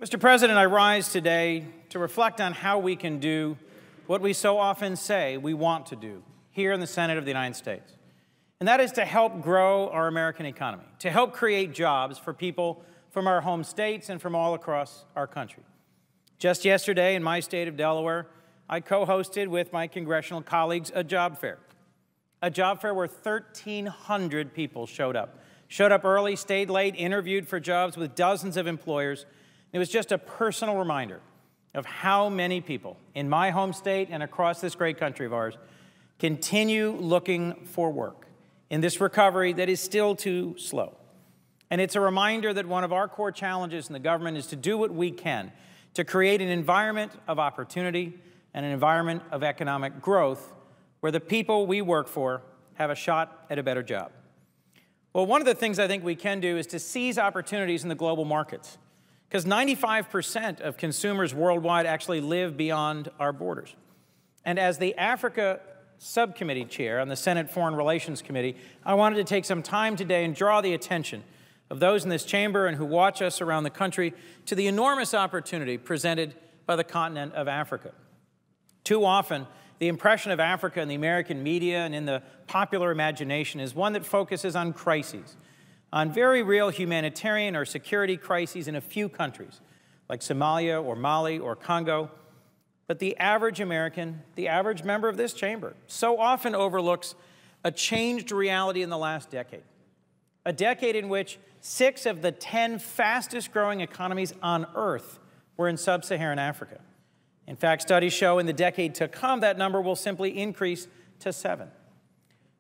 Mr. President, I rise today to reflect on how we can do what we so often say we want to do here in the Senate of the United States. And that is to help grow our American economy, to help create jobs for people from our home states and from all across our country. Just yesterday in my state of Delaware, I co-hosted with my congressional colleagues a job fair where 1,300 people showed up early, stayed late, interviewed for jobs with dozens of employers. It was just a personal reminder of how many people in my home state and across this great country of ours continue looking for work in this recovery that is still too slow. And it's a reminder that one of our core challenges in the government is to do what we can to create an environment of opportunity and an environment of economic growth where the people we work for have a shot at a better job. Well, one of the things I think we can do is to seize opportunities in the global markets, because 95% of consumers worldwide actually live beyond our borders. And as the Africa Subcommittee Chair on the Senate Foreign Relations Committee, I wanted to take some time today and draw the attention of those in this chamber and who watch us around the country to the enormous opportunity presented by the continent of Africa. Too often, the impression of Africa in the American media and in the popular imagination is one that focuses on crises, on very real humanitarian or security crises in a few countries, like Somalia or Mali or Congo. But the average American, the average member of this chamber, so often overlooks a changed reality in the last decade. A decade in which 6 of the 10 fastest growing economies on Earth were in sub-Saharan Africa. In fact, studies show in the decade to come that number will simply increase to 7.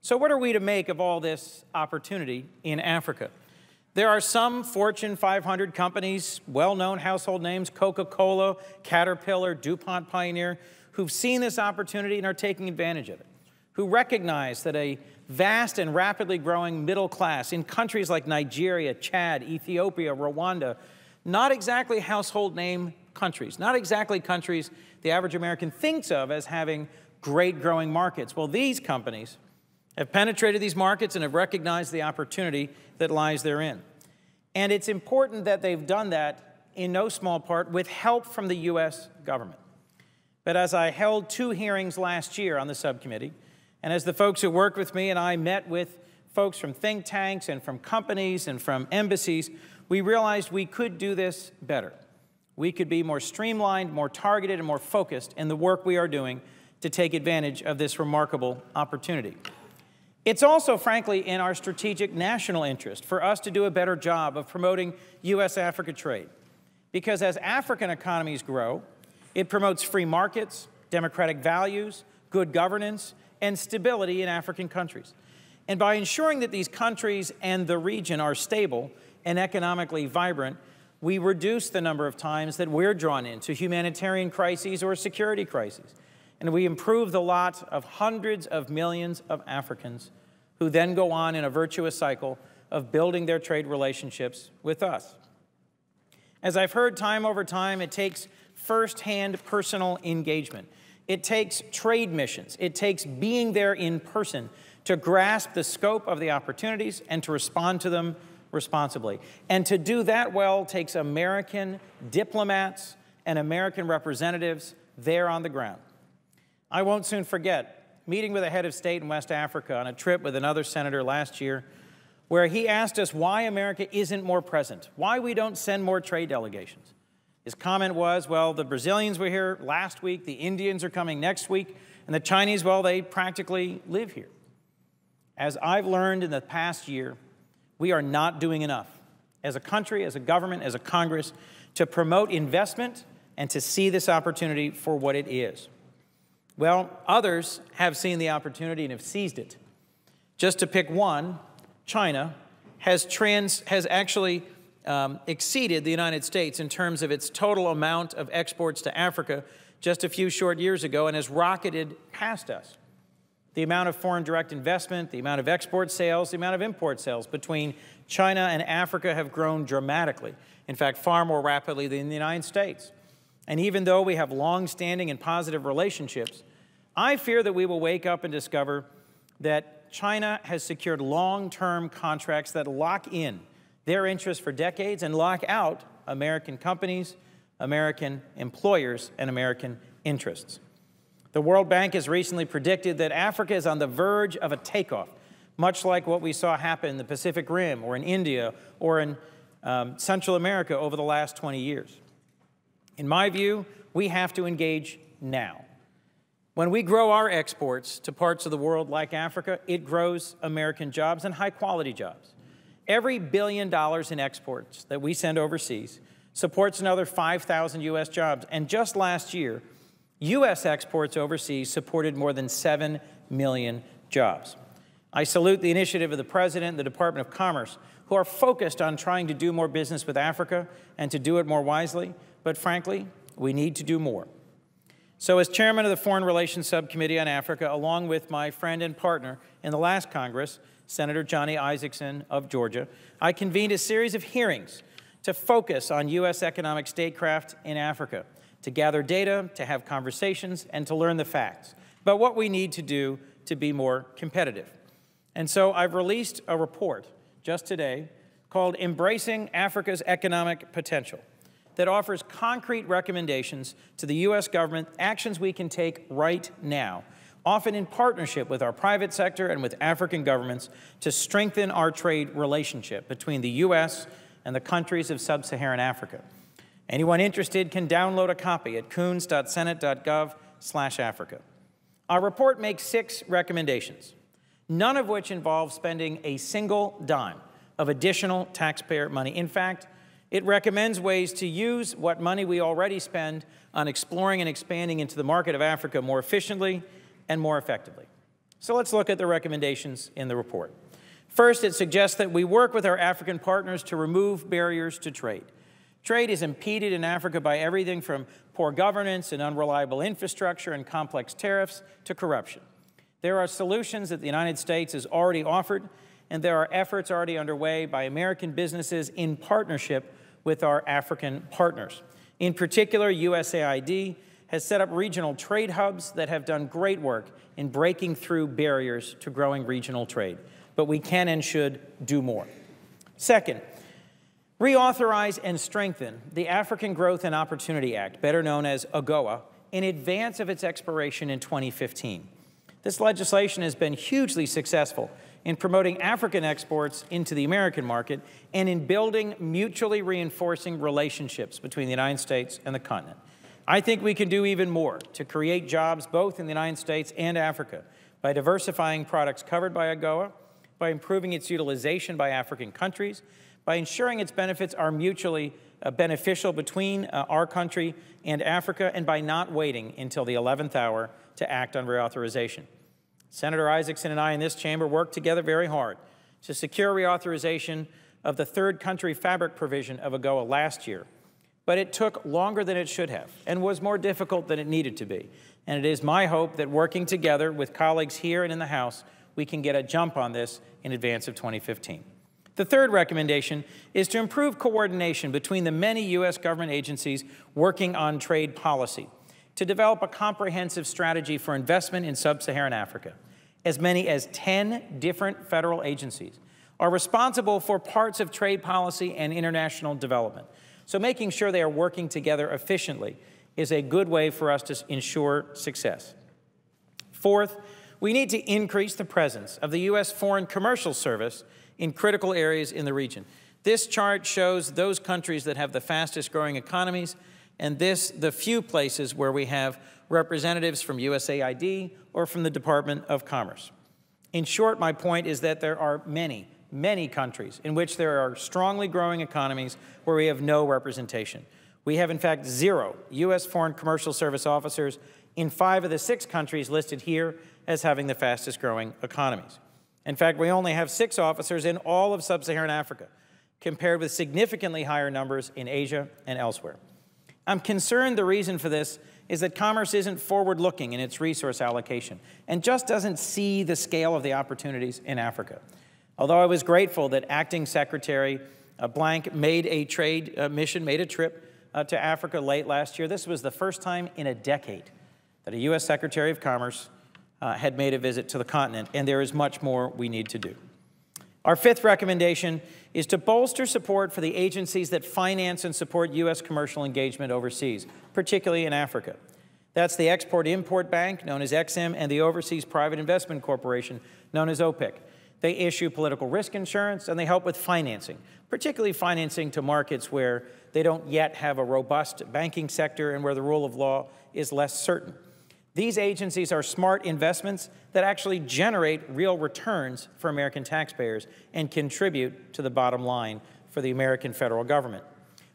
So what are we to make of all this opportunity in Africa? There are some Fortune 500 companies, well-known household names, Coca-Cola, Caterpillar, DuPont, Pioneer, who've seen this opportunity and are taking advantage of it, who recognize that a vast and rapidly growing middle class in countries like Nigeria, Chad, Ethiopia, Rwanda, not exactly household name countries, not exactly countries the average American thinks of as having great growing markets. Well, these companies have penetrated these markets and have recognized the opportunity that lies therein. And it's important that they've done that in no small part with help from the U.S. government. But as I held 2 hearings last year on the subcommittee, and as the folks who worked with me and I met with folks from think tanks and from companies and from embassies, we realized we could do this better. We could be more streamlined, more targeted, and more focused in the work we are doing to take advantage of this remarkable opportunity. It's also, frankly, in our strategic national interest for us to do a better job of promoting U.S.-Africa trade. Because as African economies grow, it promotes free markets, democratic values, good governance, and stability in African countries. And by ensuring that these countries and the region are stable and economically vibrant, we reduce the number of times that we're drawn into humanitarian crises or security crises. And we improve the lot of hundreds of millions of Africans who then go on in a virtuous cycle of building their trade relationships with us. As I've heard time over time, it takes firsthand personal engagement. It takes trade missions. It takes being there in person to grasp the scope of the opportunities and to respond to them responsibly. And to do that well takes American diplomats and American representatives there on the ground. I won't soon forget meeting with a head of state in West Africa on a trip with another senator last year, where he asked us why America isn't more present, why we don't send more trade delegations. His comment was, well, the Brazilians were here last week, the Indians are coming next week, and the Chinese, well, they practically live here. As I've learned in the past year, we are not doing enough as a country, as a government, as a Congress to promote investment and to see this opportunity for what it is. Well, others have seen the opportunity and have seized it. Just to pick one, China has actually exceeded the United States in terms of its total amount of exports to Africa just a few short years ago and has rocketed past us. The amount of foreign direct investment, the amount of export sales, the amount of import sales between China and Africa have grown dramatically. In fact, far more rapidly than the United States. And even though we have long-standing and positive relationships, I fear that we will wake up and discover that China has secured long-term contracts that lock in their interests for decades and lock out American companies, American employers and American interests. The World Bank has recently predicted that Africa is on the verge of a takeoff, much like what we saw happen in the Pacific Rim or in India or in Central America over the last 20 years. In my view, we have to engage now. When we grow our exports to parts of the world like Africa, it grows American jobs and high-quality jobs. Every $1 billion in exports that we send overseas supports another 5,000 U.S. jobs. And just last year, U.S. exports overseas supported more than 7 million jobs. I salute the initiative of the President and the Department of Commerce, who are focused on trying to do more business with Africa and to do it more wisely. But frankly, we need to do more. So as chairman of the Foreign Relations Subcommittee on Africa, along with my friend and partner in the last Congress, Senator Johnny Isakson of Georgia, I convened a series of hearings to focus on U.S. economic statecraft in Africa, to gather data, to have conversations, and to learn the facts about what we need to do to be more competitive. And so I've released a report just today called Embracing Africa's Economic Potential that offers concrete recommendations to the U.S. government, actions we can take right now, often in partnership with our private sector and with African governments, to strengthen our trade relationship between the U.S. and the countries of sub-Saharan Africa. Anyone interested can download a copy at coons.senate.gov/Africa. Our report makes 6 recommendations, none of which involve spending a single dime of additional taxpayer money. In fact, it recommends ways to use what money we already spend on exploring and expanding into the market of Africa more efficiently and more effectively. So let's look at the recommendations in the report. First, it suggests that we work with our African partners to remove barriers to trade. Trade is impeded in Africa by everything from poor governance and unreliable infrastructure and complex tariffs to corruption. There are solutions that the United States has already offered, and there are efforts already underway by American businesses in partnership with our African partners. In particular, USAID has set up regional trade hubs that have done great work in breaking through barriers to growing regional trade. But we can and should do more. Second, reauthorize and strengthen the African Growth and Opportunity Act, better known as AGOA, in advance of its expiration in 2015. This legislation has been hugely successful in promoting African exports into the American market and in building mutually reinforcing relationships between the United States and the continent. I think we can do even more to create jobs both in the United States and Africa by diversifying products covered by AGOA, by improving its utilization by African countries, by ensuring its benefits are mutually beneficial between our country and Africa, and by not waiting until the 11th hour to act on reauthorization. Senator Isakson and I in this chamber worked together very hard to secure reauthorization of the third country fabric provision of AGOA last year. But it took longer than it should have and was more difficult than it needed to be. And it is my hope that working together with colleagues here and in the House, we can get a jump on this in advance of 2015. The third recommendation is to improve coordination between the many U.S. government agencies working on trade policy, to develop a comprehensive strategy for investment in sub-Saharan Africa. As many as 10 different federal agencies are responsible for parts of trade policy and international development. So making sure they are working together efficiently is a good way for us to ensure success. Fourth, we need to increase the presence of the U.S. Foreign Commercial Service in critical areas in the region. This chart shows those countries that have the fastest growing economies, and the few places where we have representatives from USAID or from the Department of Commerce. In short, my point is that there are many, many countries in which there are strongly growing economies where we have no representation. We have, in fact, 0 U.S. Foreign Commercial Service officers in 5 of the 6 countries listed here as having the fastest growing economies. In fact, we only have 6 officers in all of sub-Saharan Africa, compared with significantly higher numbers in Asia and elsewhere. I'm concerned the reason for this is that commerce isn't forward-looking in its resource allocation and just doesn't see the scale of the opportunities in Africa. Although I was grateful that Acting Secretary Blank made a trade mission, made a trip to Africa late last year, this was the first time in a decade that a U.S. Secretary of Commerce had made a visit to the continent, and there is much more we need to do. Our fifth recommendation is to bolster support for the agencies that finance and support U.S. commercial engagement overseas, particularly in Africa. That's the Export-Import Bank, known as EXIM, and the Overseas Private Investment Corporation, known as OPIC. They issue political risk insurance, and they help with financing, particularly financing to markets where they don't yet have a robust banking sector and where the rule of law is less certain. These agencies are smart investments that actually generate real returns for American taxpayers and contribute to the bottom line for the American federal government.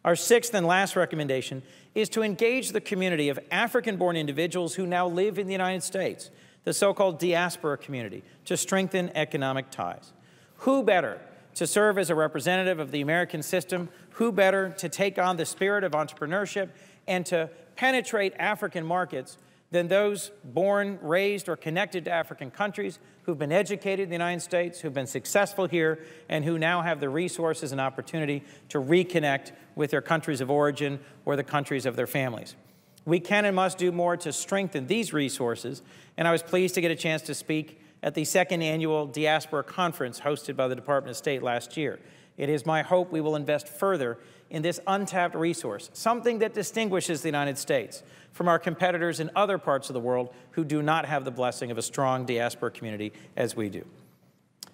Our sixth and last recommendation is to engage the community of African-born individuals who now live in the United States, the so-called diaspora community, to strengthen economic ties. Who better to serve as a representative of the American system? Who better to take on the spirit of entrepreneurship and to penetrate African markets than those born, raised, or connected to African countries who've been educated in the United States, who've been successful here, and who now have the resources and opportunity to reconnect with their countries of origin or the countries of their families. We can and must do more to strengthen these resources, and I was pleased to get a chance to speak at the second annual Diaspora Conference hosted by the Department of State last year. It is my hope we will invest further in this untapped resource, something that distinguishes the United States from our competitors in other parts of the world who do not have the blessing of a strong diaspora community as we do.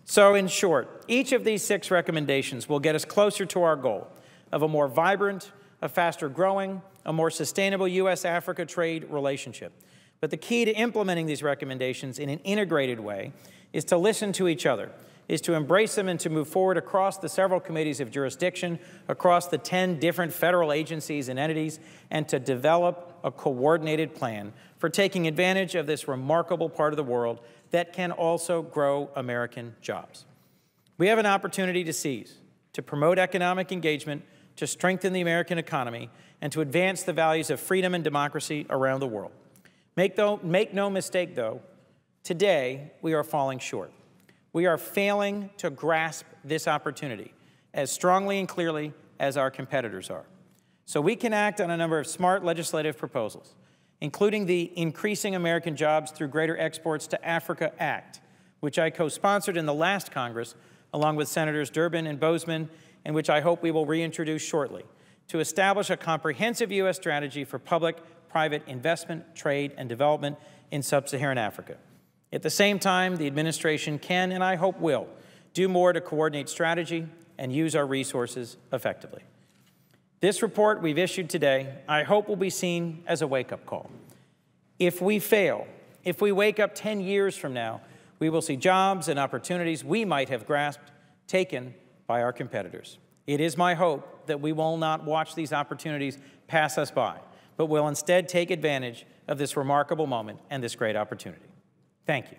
So in short, each of these six recommendations will get us closer to our goal of a more vibrant, a faster growing, a more sustainable U.S.-Africa trade relationship. But the key to implementing these recommendations in an integrated way is to listen to each other, is to embrace them and to move forward across the several committees of jurisdiction, across the 10 different federal agencies and entities, and to develop a coordinated plan for taking advantage of this remarkable part of the world that can also grow American jobs. We have an opportunity to seize, to promote economic engagement, to strengthen the American economy, and to advance the values of freedom and democracy around the world. Make no mistake, though, today we are falling short. We are failing to grasp this opportunity as strongly and clearly as our competitors are. So we can act on a number of smart legislative proposals, including the Increasing American Jobs Through Greater Exports to Africa Act, which I co-sponsored in the last Congress, along with Senators Durbin and Bozeman, and which I hope we will reintroduce shortly, to establish a comprehensive U.S. strategy for public-private investment, trade, and development in sub-Saharan Africa. At the same time, the administration can, and I hope will, do more to coordinate strategy and use our resources effectively. This report we've issued today, I hope will be seen as a wake-up call. If we fail, if we wake up 10 years from now, we will see jobs and opportunities we might have grasped taken by our competitors. It is my hope that we will not watch these opportunities pass us by, but will instead take advantage of this remarkable moment and this great opportunity. Thank you.